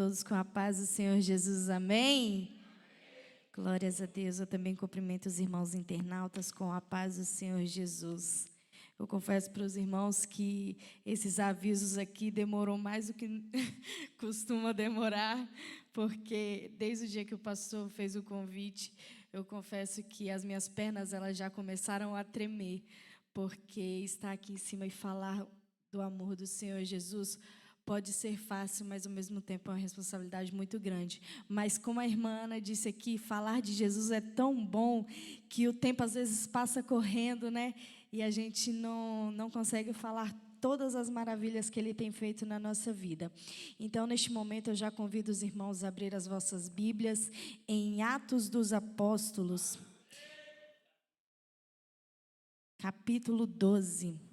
todos com a paz do Senhor Jesus, amém? Glórias a Deus. Eu também cumprimento os irmãos internautas com a paz do Senhor Jesus. Eu confesso para os irmãos que esses avisos aqui demorou mais do que costuma demorar, porque desde o dia que o pastor fez o convite, eu confesso que as minhas pernas elas já começaram a tremer, porque estar aqui em cima e falar do amor do Senhor Jesus pode ser fácil, mas ao mesmo tempo é uma responsabilidade muito grande. Mas como a irmã Ana disse aqui, falar de Jesus é tão bom que o tempo às vezes passa correndo, né? E a gente não consegue falar todas as maravilhas que Ele tem feito na nossa vida. Então, neste momento, eu já convido os irmãos a abrir as vossas Bíblias em Atos dos Apóstolos, capítulo 12.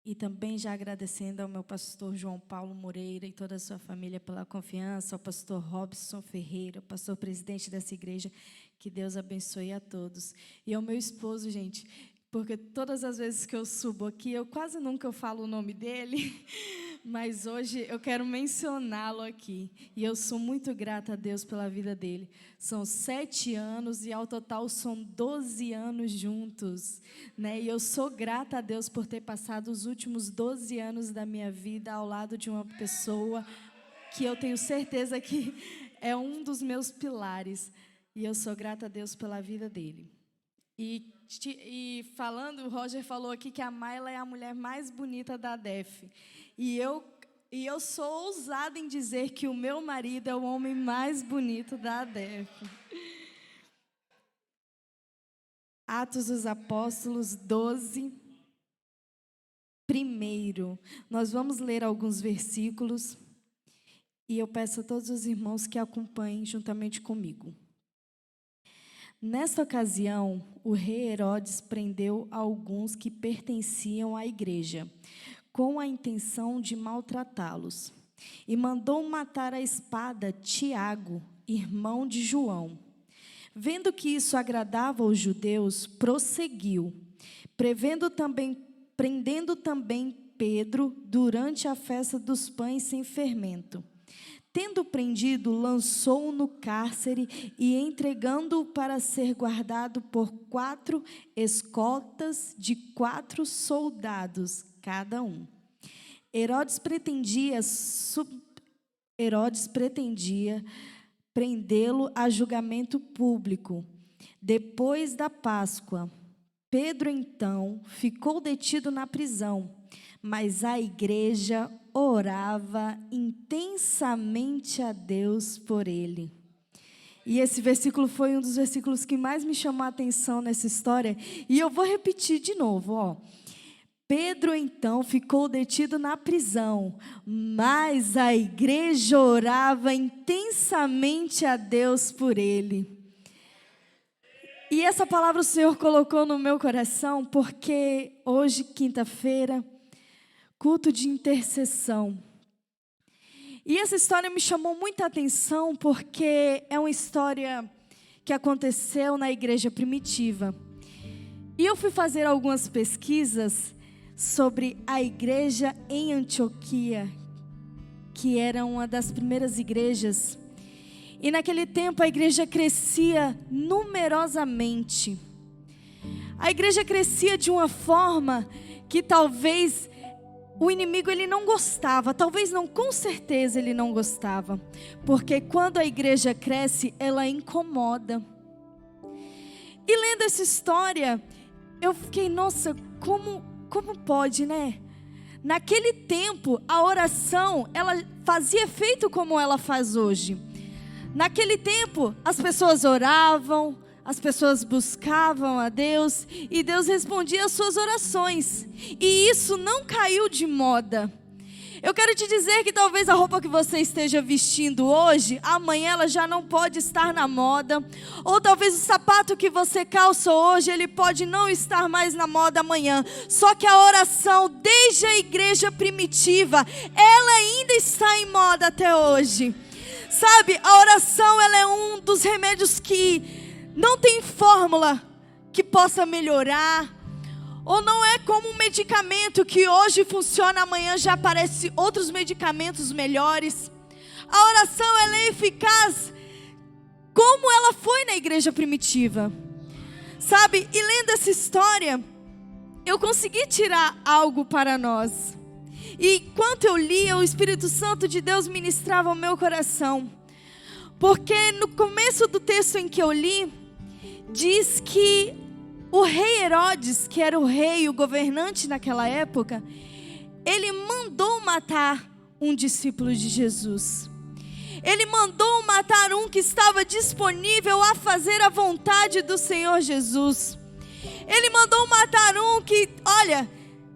E também já agradecendo ao meu pastor João Paulo Moreira e toda a sua família pela confiança, ao pastor Robson Ferreira, pastor presidente dessa igreja, que Deus abençoe a todos. E ao meu esposo, gente, porque todas as vezes que eu subo aqui, eu quase nunca falo o nome dele, mas hoje eu quero mencioná-lo aqui. E eu sou muito grata a Deus pela vida dele. São 7 anos e ao total são 12 anos juntos, né? E eu sou grata a Deus por ter passado os últimos 12 anos da minha vida ao lado de uma pessoa que eu tenho certeza que é um dos meus pilares. E eu sou grata a Deus pela vida dele. E falando, o Roger falou aqui que a Mayla é a mulher mais bonita da ADEF. E eu sou ousada em dizer que o meu marido é o homem mais bonito da ADEF. Atos dos Apóstolos 12. Primeiro, nós vamos ler alguns versículos. E eu peço a todos os irmãos que acompanhem juntamente comigo. Nesta ocasião, o rei Herodes prendeu alguns que pertenciam à igreja, com a intenção de maltratá-los, e mandou matar à espada Tiago, irmão de João. Vendo que isso agradava aos judeus, prosseguiu, prendendo também Pedro durante a festa dos pães sem fermento. Tendo prendido, lançou-o no cárcere e entregando-o para ser guardado por 4 escoltas de 4 soldados, cada um. Herodes pretendia prendê-lo a julgamento público. Depois da Páscoa, Pedro, então, ficou detido na prisão, mas a igreja orava intensamente a Deus por ele. E esse versículo foi um dos versículos que mais me chamou a atenção nessa história. E eu vou repetir de novo, ó. Pedro, então, ficou detido na prisão, mas a igreja orava intensamente a Deus por ele. E essa palavra o Senhor colocou no meu coração, porque hoje, quinta-feira, culto de intercessão. E essa história me chamou muita atenção porque é uma história que aconteceu na igreja primitiva. E eu fui fazer algumas pesquisas sobre a igreja em Antioquia, que era uma das primeiras igrejas. E naquele tempo a igreja crescia numerosamente. A igreja crescia de uma forma que talvez o inimigo ele não gostava, talvez não, com certeza ele não gostava, porque quando a igreja cresce, ela incomoda. E lendo essa história, eu fiquei, nossa, como pode, né? Naquele tempo, a oração, ela fazia efeito como ela faz hoje. Naquele tempo, as pessoas oravam, as pessoas buscavam a Deus e Deus respondia às suas orações. E isso não caiu de moda. Eu quero te dizer que talvez a roupa que você esteja vestindo hoje, amanhã ela já não pode estar na moda. Ou talvez o sapato que você calça hoje, ele pode não estar mais na moda amanhã. Só que a oração, desde a igreja primitiva, ela ainda está em moda até hoje. Sabe, a oração ela é um dos remédios que não tem fórmula que possa melhorar Ou não é como um medicamento que hoje funciona, amanhã já aparecem outros medicamentos melhores. A oração, ela é eficaz como ela foi na igreja primitiva. Sabe, e lendo essa história, eu consegui tirar algo para nós. E enquanto eu lia, o Espírito Santo de Deus ministrava ao meu coração. Porque no começo do texto em que eu li, diz que o rei Herodes, que era o rei, o governante naquela época, ele mandou matar um discípulo de Jesus. Ele mandou matar um que estava disponível a fazer a vontade do Senhor Jesus. Ele mandou matar um que, olha,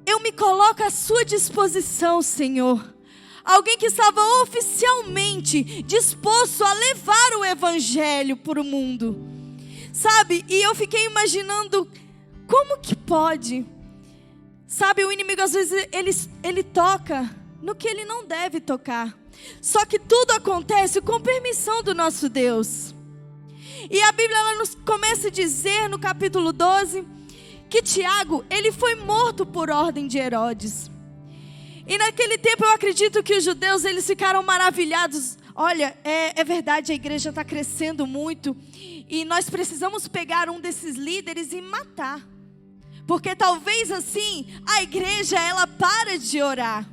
eu me coloco à sua disposição, Senhor. Alguém que estava oficialmente disposto a levar o evangelho para o mundo. Sabe, e eu fiquei imaginando, como que pode? Sabe, o inimigo às vezes ele toca no que ele não deve tocar. Só que tudo acontece com permissão do nosso Deus. E a Bíblia ela nos começa a dizer no capítulo 12, que Tiago, ele foi morto por ordem de Herodes. E naquele tempo eu acredito que os judeus, eles ficaram maravilhados. Olha, é verdade, a igreja está crescendo muito. E nós precisamos pegar um desses líderes e matar. Porque talvez assim, a igreja, ela para de orar.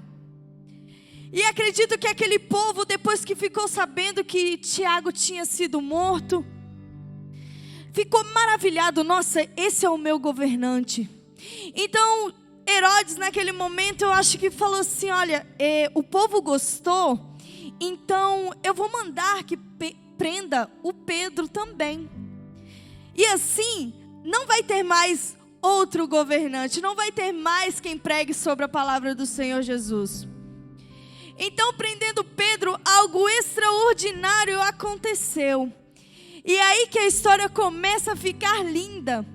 E acredito que aquele povo, depois que ficou sabendo que Tiago tinha sido morto, ficou maravilhado. Nossa, esse é o meu governante. Então, Herodes, naquele momento, eu acho que falou assim, olha, o povo gostou, então eu vou mandar que prenda o Pedro também. E assim, não vai ter mais outro governante, não vai ter mais quem pregue sobre a palavra do Senhor Jesus. Então, prendendo Pedro, algo extraordinário aconteceu. E aí que a história começa a ficar linda.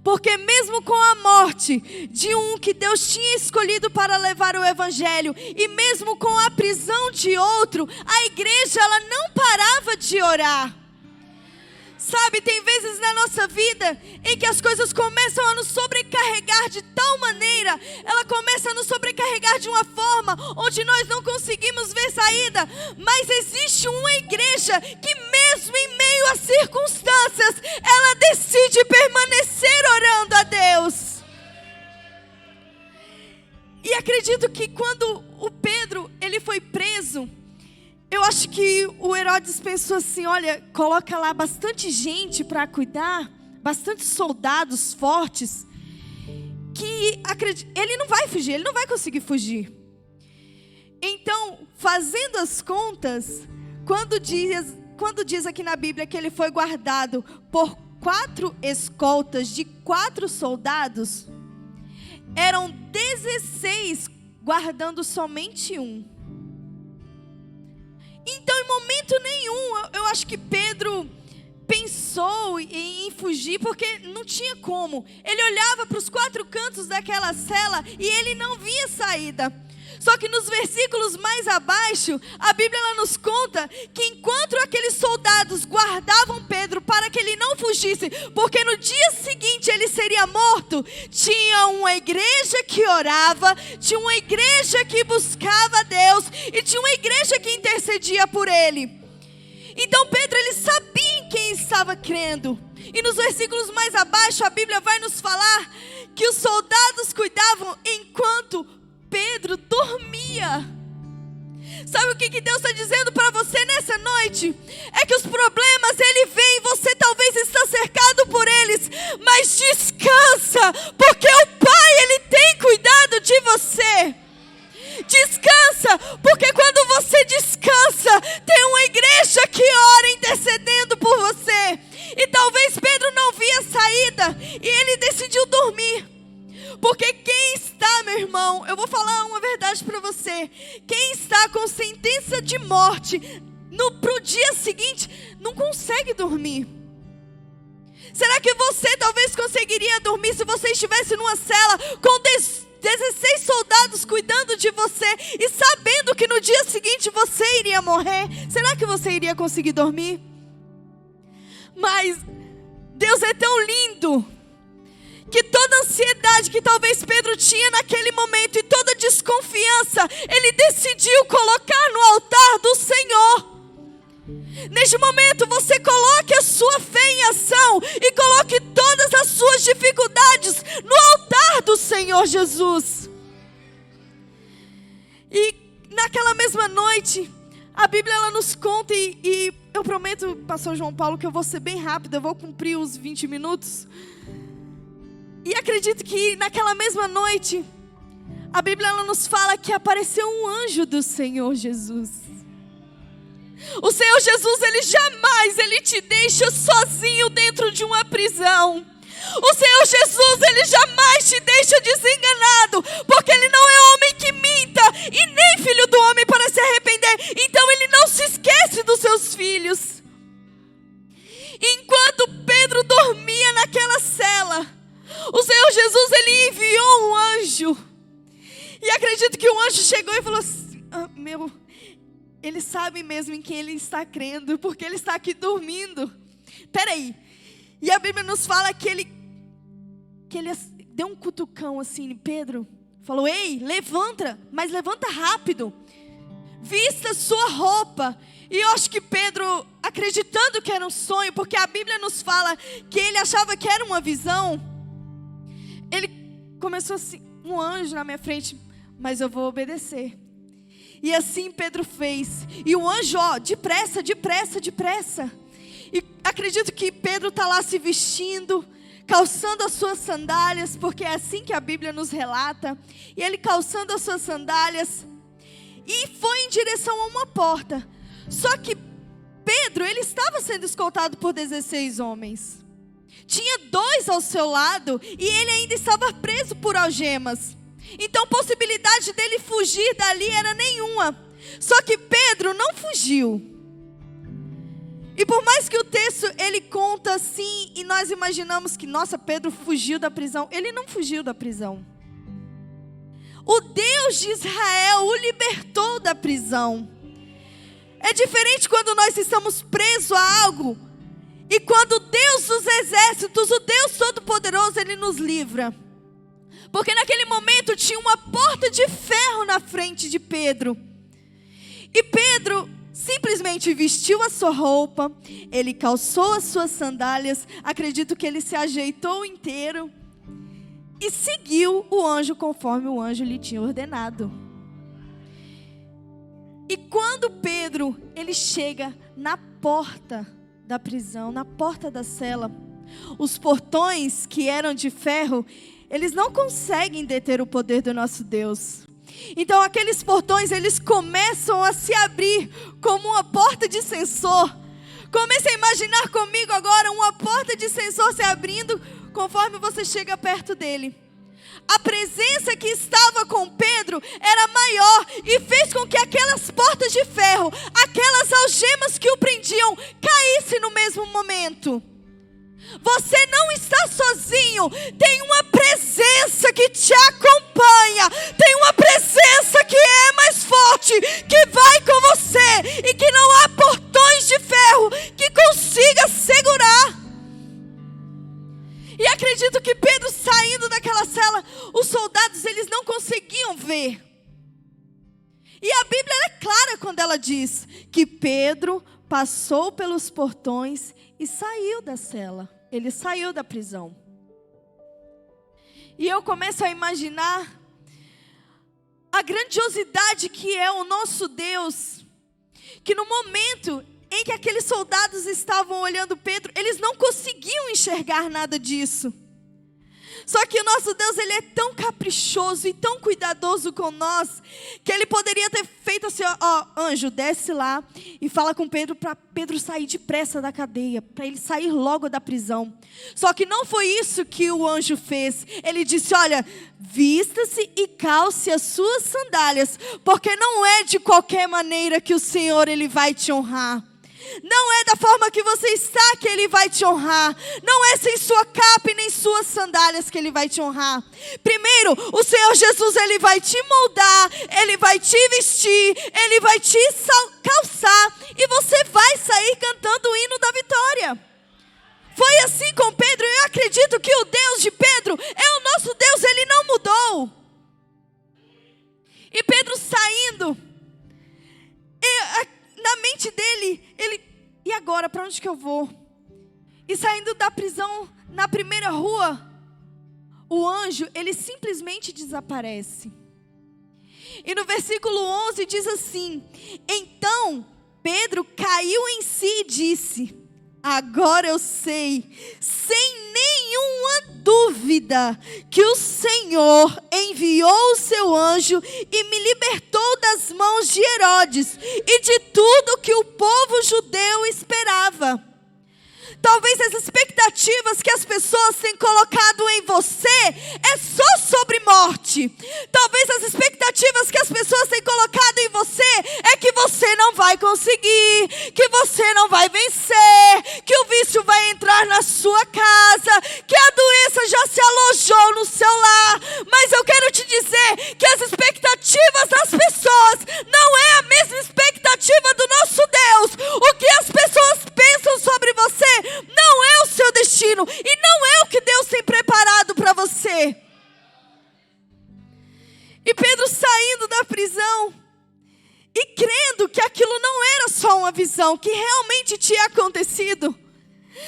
Porque mesmo com a morte de um que Deus tinha escolhido para levar o evangelho, e mesmo com a prisão de outro, a igreja ela não parava de orar. Sabe, tem vezes na nossa vida em que as coisas começam a nos sobrecarregar de tal maneira, ela começa a nos sobrecarregar de uma forma onde nós não conseguimos ver saída, mas existe uma igreja que mesmo em meio às circunstâncias, ela decide permanecer orando a Deus. E acredito que quando o Pedro, ele foi preso, eu acho que o Herodes pensou assim, olha, coloca lá bastante gente para cuidar, bastante soldados fortes, que ele não vai fugir, ele não vai conseguir fugir. Então, fazendo as contas, quando diz aqui na Bíblia que ele foi guardado por 4 escoltas de 4 soldados, eram 16 guardando somente um. Então, em momento nenhum, eu acho que Pedro pensou em fugir, porque não tinha como. Ele olhava para os 4 cantos daquela cela e ele não via saída. Só que nos versículos mais abaixo, a Bíblia ela nos conta que enquanto aqueles soldados guardavam Pedro para que ele não fugisse, porque no dia seguinte ele seria morto, tinha uma igreja que orava, tinha uma igreja que buscava Deus e tinha uma igreja que intercedia por ele. Então Pedro, ele sabia em quem estava crendo. E nos versículos mais abaixo, a Bíblia vai nos falar que os soldados cuidavam enquanto Pedro dormia. Sabe o que Deus está dizendo para você nessa noite? É que os problemas, ele vem, você talvez está cercado por eles, mas descansa, porque o Pai, ele tem cuidado de você. Descansa, porque quando você descansa, tem uma igreja que ora intercedendo por você. E talvez Pedro não via saída, e ele decidiu dormir. Porque quem está, meu irmão, eu vou falar uma verdade para você. Quem está com sentença de morte pro dia seguinte, não consegue dormir. Será que você talvez conseguiria dormir se você estivesse numa cela com 16 soldados cuidando de você e sabendo que no dia seguinte você iria morrer? Será que você iria conseguir dormir? Mas Deus é tão lindo que toda ansiedade que talvez Pedro tinha naquele momento e toda desconfiança, ele decidiu colocar no altar do Senhor. Neste momento você coloque a sua fé em ação e coloque todas as suas dificuldades no altar do Senhor Jesus. E naquela mesma noite, a Bíblia ela nos conta e eu prometo, pastor João Paulo, que eu vou ser bem rápido, eu vou cumprir os 20 minutos. E acredito que naquela mesma noite, a Bíblia ela nos fala que apareceu um anjo do Senhor Jesus. O Senhor Jesus, ele te deixa sozinho dentro de uma prisão. O Senhor Jesus, ele jamais te deixa desenganado, porque ele não é homem que minta, e nem filho do homem para se arrepender. Então ele não se esquece dos seus filhos. Enquanto Pedro dormia naquela cela, o Senhor Jesus, ele enviou um anjo. E acredito que o anjo chegou e falou assim: ele sabe mesmo em quem ele está crendo, porque ele está aqui dormindo. Peraí. E a Bíblia nos fala que ele deu um cutucão assim em Pedro. Falou: ei, levanta, mas levanta rápido. Vista sua roupa. E eu acho que Pedro, acreditando que era um sonho, porque a Bíblia nos fala que ele achava que era uma visão, ele começou assim: um anjo na minha frente, mas eu vou obedecer. E assim Pedro fez. E o anjo, depressa, depressa, depressa. E acredito que Pedro está lá se vestindo, calçando as suas sandálias, porque é assim que a Bíblia nos relata. E ele calçando as suas sandálias, e foi em direção a uma porta. Só que Pedro, ele estava sendo escoltado por 16 homens. Tinha 2 ao seu lado, e ele ainda estava preso por algemas. Então possibilidade dele fugir dali era nenhuma. Só que Pedro não fugiu. E por mais que o texto ele conta assim, e nós imaginamos que, nossa, Pedro fugiu da prisão. Ele não fugiu da prisão. O Deus de Israel o libertou da prisão. É diferente quando nós estamos presos a algo, e quando Deus dos exércitos, o Deus Todo-Poderoso, ele nos livra. Porque naquele momento tinha uma porta de ferro na frente de Pedro. E Pedro simplesmente vestiu a sua roupa, ele calçou as suas sandálias, acredito que ele se ajeitou inteiro e seguiu o anjo conforme o anjo lhe tinha ordenado. E quando Pedro, ele chega na porta da prisão, na porta da cela, os portões que eram de ferro, eles não conseguem deter o poder do nosso Deus. Então aqueles portões, eles começam a se abrir como uma porta de sensor. Comece a imaginar comigo agora uma porta de sensor se abrindo conforme você chega perto dele. A presença que estava com Pedro era maior e fez com que aquelas portas de ferro, aquelas algemas que o prendiam, caíssem no mesmo momento. Você não está sozinho, tem uma presença que te acompanha, tem uma presença que é mais forte, que vai com você, e que não há portões de ferro que consiga segurar. E acredito que Pedro saindo daquela cela, os soldados eles não conseguiam ver. E a Bíblia é clara quando ela diz que Pedro passou pelos portões e saiu da cela. Ele saiu da prisão. E eu começo a imaginar a grandiosidade que é o nosso Deus, que no momento em que aqueles soldados estavam olhando Pedro, eles não conseguiam enxergar nada disso. Só que o nosso Deus, ele é tão caprichoso e tão cuidadoso com nós, que ele poderia ter feito assim: anjo, desce lá e fala com Pedro, para Pedro sair depressa da cadeia, para ele sair logo da prisão. Só que não foi isso que o anjo fez. Ele disse: olha, vista-se e calce as suas sandálias, porque não é de qualquer maneira que o Senhor ele vai te honrar. Não é da forma que você está que Ele vai te honrar. Não é sem sua capa e nem suas sandálias que Ele vai te honrar. Primeiro, o Senhor Jesus, Ele vai te moldar, Ele vai te vestir, Ele vai te calçar, e você vai sair cantando o hino da vitória. Foi assim com Pedro, e eu acredito que o Deus de Pedro é o nosso Deus, ele não mudou. E Pedro saindo, na mente dele, e agora, para onde que eu vou? E saindo da prisão, na primeira rua, o anjo, ele simplesmente desaparece. E no versículo 11 diz assim: então Pedro caiu em si e disse: agora eu sei, sem nenhuma dúvida, que o Senhor enviou o seu anjo e me libertou das mãos de Herodes e de tudo que o povo judeu esperava. Talvez as expectativas que as pessoas têm colocado em você é só sobre morte. Talvez as expectativas que as pessoas têm colocado em você é que você não vai conseguir, que você não vai vencer, que o vício vai entrar na sua casa, que a doença já se alojou no seu lar. Mas eu quero te dizer que as expectativas das pessoas não é a mesma expectativa do nosso Deus. O que as pessoas pensam sobre você não é o seu destino e não é o que Deus tem preparado para você. E Pedro saindo da prisão e crendo que aquilo não era só uma visão, que realmente tinha acontecido.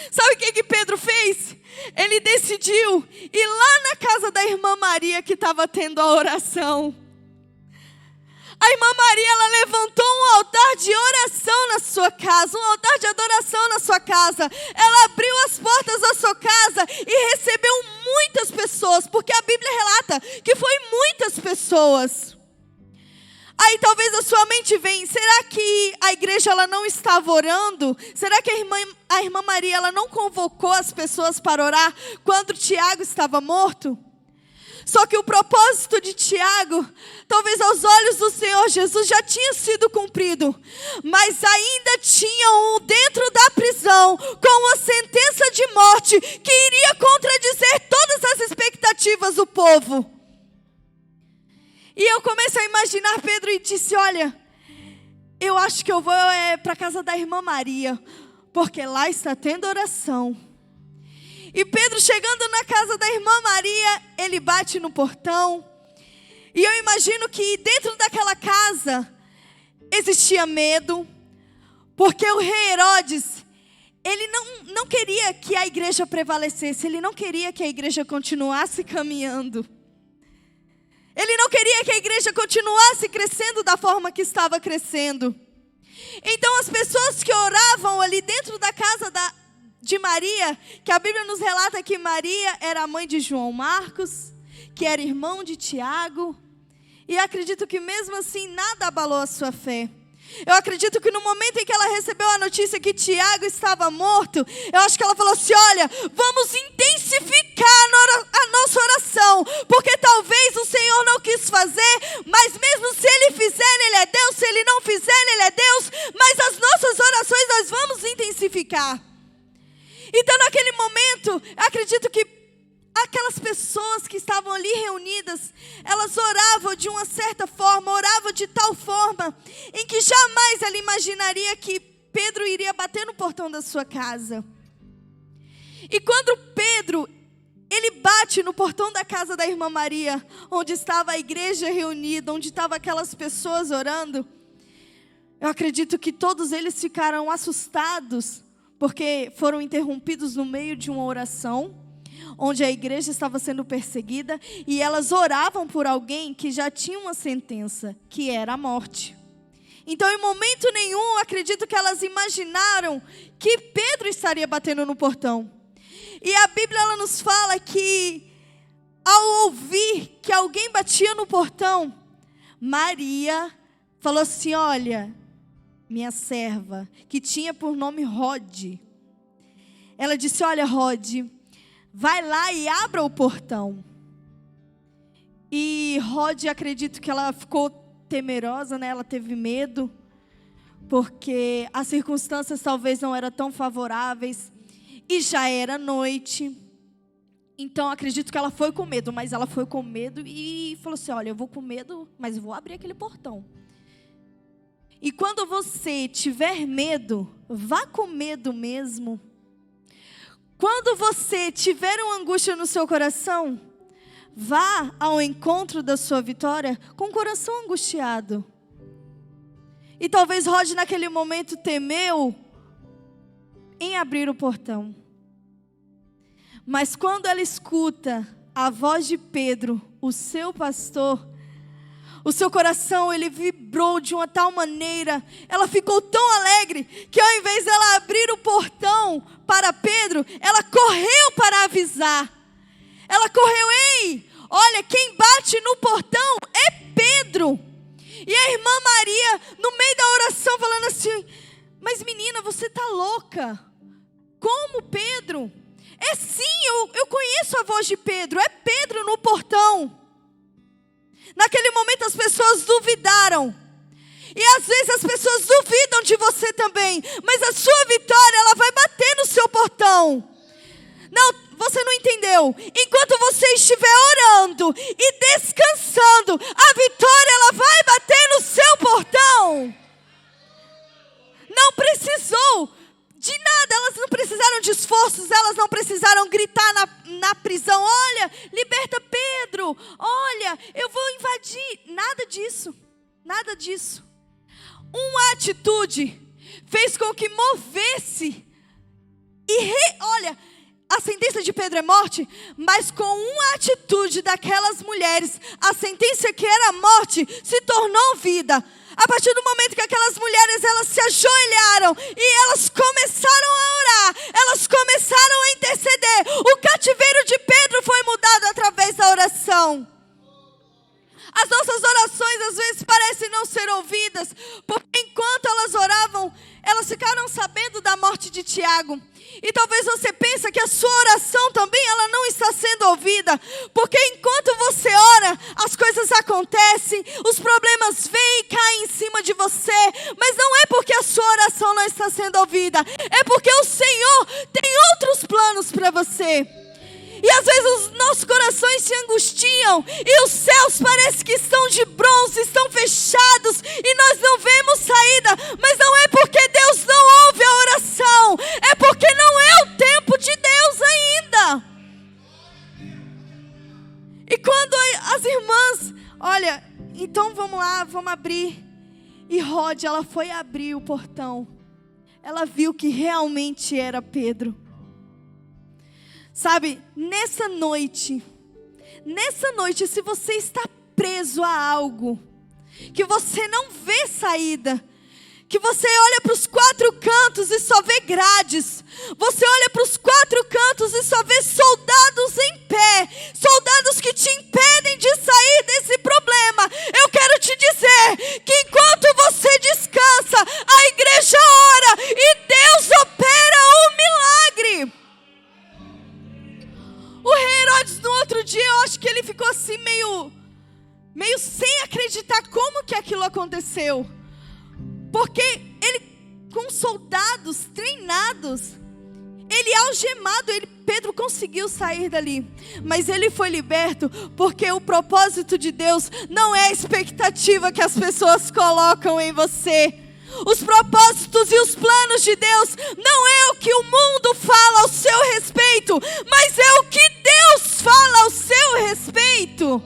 Sabe o que Pedro fez? Ele decidiu ir lá na casa da irmã Maria, que estava tendo a oração. A irmã Maria, ela levantou um altar de oração na sua casa, um altar de adoração na sua casa. Ela abriu as portas da sua casa e recebeu muitas pessoas, porque a Bíblia relata que foi muitas pessoas. Aí talvez a sua mente venha: será que a igreja ela não estava orando? Será que a irmã Maria ela não convocou as pessoas para orar quando Tiago estava morto? Só que o propósito de Tiago, talvez aos olhos do Senhor Jesus, já tinha sido cumprido. Mas ainda tinha um dentro da prisão, com uma sentença de morte, que iria contradizer todas as expectativas do povo. E eu comecei a imaginar Pedro e disse: olha, eu acho que eu vou para a casa da irmã Maria, porque lá está tendo oração. E Pedro, chegando na casa da irmã Maria, ele bate no portão. E eu imagino que dentro daquela casa existia medo, porque o rei Herodes, ele não queria que a igreja prevalecesse, ele não queria que a igreja continuasse caminhando. Ele não queria que a igreja continuasse crescendo da forma que estava crescendo. Então as pessoas que oravam ali dentro da casa de Maria, que a Bíblia nos relata que Maria era a mãe de João Marcos, que era irmão de Tiago, e acredito que mesmo assim nada abalou a sua fé. Eu acredito que no momento em que ela recebeu a notícia que Tiago estava morto, eu acho que ela falou assim: olha, vamos intensificar a nossa oração, porque talvez o Senhor não quis fazer, mas mesmo se Ele fizer, Ele é Deus, se Ele não fizer, Ele é Deus, mas as nossas orações nós vamos intensificar. Então naquele momento, acredito que aquelas pessoas que estavam ali reunidas, elas oravam de uma certa forma, oravam de tal forma, em que jamais ela imaginaria que Pedro iria bater no portão da sua casa. E quando Pedro, ele bate no portão da casa da irmã Maria, onde estava a igreja reunida, onde estavam aquelas pessoas orando, eu acredito que todos eles ficaram assustados, porque foram interrompidos no meio de uma oração, onde a igreja estava sendo perseguida, e elas oravam por alguém que já tinha uma sentença, que era a morte. Então, em momento nenhum, acredito que elas imaginaram que Pedro estaria batendo no portão. E a Bíblia ela nos fala que, ao ouvir que alguém batia no portão, Maria falou assim: olha, minha serva, que tinha por nome Rode, ela disse: olha, Rode, vai lá e abra o portão. E Rode, acredito que ela ficou temerosa, né? Ela teve medo, porque as circunstâncias talvez não eram tão favoráveis, e já era noite. Então acredito que ela foi com medo, mas ela foi com medo e falou assim: olha, eu vou com medo, mas eu vou abrir aquele portão. E quando você tiver medo, vá com medo mesmo. Quando você tiver uma angústia no seu coração, vá ao encontro da sua vitória com o coração angustiado. E talvez Rod naquele momento temeu em abrir o portão. Mas quando ela escuta a voz de Pedro, o seu pastor, o seu coração ele vibrou de uma tal maneira, ela ficou tão alegre, que ao invés dela abrir o portão para Pedro, ela correu para avisar. Ela correu, ei, olha, quem bate no portão é Pedro. E a irmã Maria, no meio da oração, falando assim, mas menina, você está louca? Como Pedro? É sim, eu conheço a voz de Pedro, é Pedro no portão. Naquele momento as pessoas duvidaram. E às vezes as pessoas duvidam de você também. Mas a sua vitória, ela vai bater no seu portão. Não, você não entendeu. Enquanto você estiver orando e descansando, a vitória, ela vai bater no seu portão. Não precisou de nada, elas não precisaram de esforços, elas não precisaram gritar na prisão, olha, liberta Pedro, olha, eu vou invadir, nada disso, nada disso. Uma atitude fez com que movesse, olha, a sentença de Pedro é morte, mas com uma atitude daquelas mulheres, a sentença que era morte se tornou vida. A partir do momento que aquelas mulheres, elas se ajoelharam e elas começaram a orar, elas começaram a interceder. O cativeiro de Pedro foi mudado através da oração. As nossas orações às vezes parecem não ser ouvidas, porque enquanto elas oravam, elas ficaram sabendo da morte de Tiago. E talvez você pense que a sua oração também ela não está sendo ouvida, porque enquanto você ora, as coisas acontecem, os problemas vêm e caem em cima de você, mas não é porque a sua oração não está sendo ouvida, é porque o Senhor tem outros planos para você. E às vezes os nossos corações se angustiam e os céus parecem que estão de bronze, estão fechados e nós não vemos saída. Mas não é porque Deus não ouve a oração, é porque não é o tempo de Deus ainda. E quando as irmãs, olha, então vamos lá, vamos abrir. E Rod, ela foi abrir o portão. Ela viu que realmente era Pedro. Sabe, nessa noite, se você está preso a algo, que você não vê saída, que você olha para os 4 cantos e só vê grades, você olha para os 4 cantos e só vê soldados em pé, soldados que te impedem de sair desse problema, eu quero te dizer que enquanto você descansa, a igreja ora e Deus opera um milagre. O rei Herodes no outro dia, eu acho que ele ficou assim meio sem acreditar como que aquilo aconteceu. Porque ele, com soldados treinados, ele algemado, Pedro conseguiu sair dali. Mas ele foi liberto porque o propósito de Deus não é a expectativa que as pessoas colocam em você. Os propósitos e os planos de Deus não é o que o mundo fala ao seu respeito, mas é o que Deus fala ao seu respeito.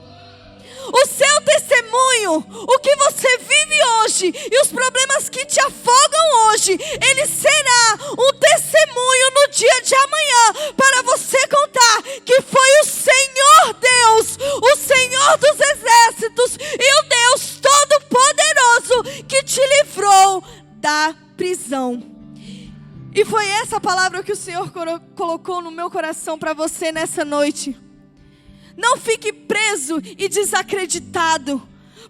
O seu testemunho, o que você vive hoje e os problemas que te afogam hoje, ele será um testemunho no dia de amanhã para você contar que foi o Senhor Deus, o Senhor dos exércitos e o Deus Todo-Poderoso que te livrou da prisão. E foi essa palavra que o Senhor colocou no meu coração para você nessa noite. Não fique preso e desacreditado,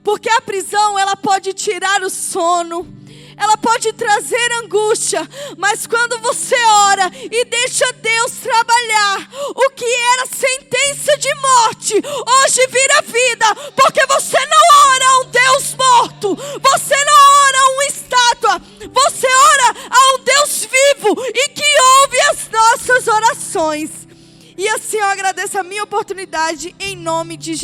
porque a prisão ela pode tirar o sono, ela pode trazer angústia, mas quando você ora e deixa Deus trabalhar, o que era sentença de morte, hoje vira vida, porque você não ora a um Deus morto, você não ora a uma estátua, você ora a um Deus vivo e que ouve as nossas orações. E assim eu agradeço a minha oportunidade em nome de Jesus.